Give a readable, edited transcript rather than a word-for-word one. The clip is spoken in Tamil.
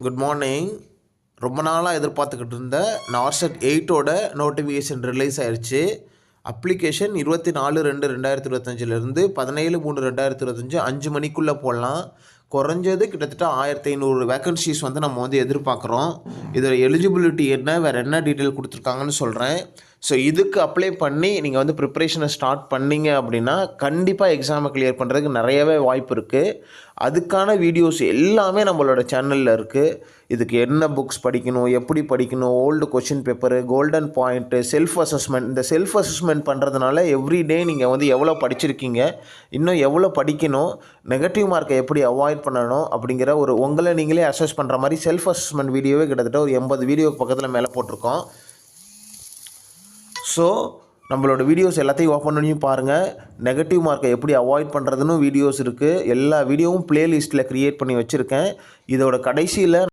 Good morning. ரொம்ப நாளாக எதிர்பார்த்துக்கிட்டு இருந்த நார்செட் 8ஓட நோட்டிஃபிகேஷன் ரிலீஸ் ஆயிடுச்சு. அப்ளிகேஷன் 24/2/2025 17/3/2025 5 மணிக்குள்ளே போடலாம். குறைஞ்சது கிட்டத்தட்ட 1500 வேக்கன்சிஸ் நம்ம எதிர்பார்க்குறோம். இதோட எலிஜிபிலிட்டி என்ன, வேறு என்ன டீட்டெயில் கொடுத்துருக்காங்கன்னு சொல்கிறேன். ஸோ இதுக்கு அப்ளை பண்ணி நீங்கள் ப்ரிப்ரேஷனை ஸ்டார்ட் பண்ணிங்க அப்படின்னா கண்டிப்பாக எக்ஸாமை கிளியர் பண்ணுறதுக்கு நிறையவே வாய்ப்பு இருக்குது. அதுக்கான வீடியோஸ் எல்லாமே நம்மளோட சேனலில் இருக்குது. இதுக்கு என்ன புக்ஸ் படிக்கணும், எப்படி படிக்கணும், old question paper, golden point, self assessment. இந்த செல்ஃப் அசஸ்மெண்ட் பண்ணுறதுனால எவ்ரிடே நீங்கள் எவ்வளோ படிச்சிருக்கீங்க, இன்னும் எவ்வளோ படிக்கணும், நெகட்டிவ் மார்க்கை எப்படி அவாய்ட் பண்ணணும் அப்படிங்கிற ஒரு உங்களை நீங்களே அசஸ் பண்ணுற மாதிரி செல்ஃப் அசஸ்மெண்ட் வீடியோவே கிட்டத்தட்ட ஒரு 80 வீடியோக்கு பக்கத்தில் மேலே போட்டிருக்கோம். ஸோ நம்மளோட வீடியோஸ் எல்லாத்தையும் ஓப்பன் பண்ணியும் பாருங்கள். நெகட்டிவ் மார்க்கை எப்படி அவாய்ட் பண்ணுறதுன்னு வீடியோஸ் இருக்குது. எல்லா வீடியோவும் ப்ளேலிஸ்ட்டில் க்ரியேட் பண்ணி வச்சுருக்கேன். இதோட கடைசியில்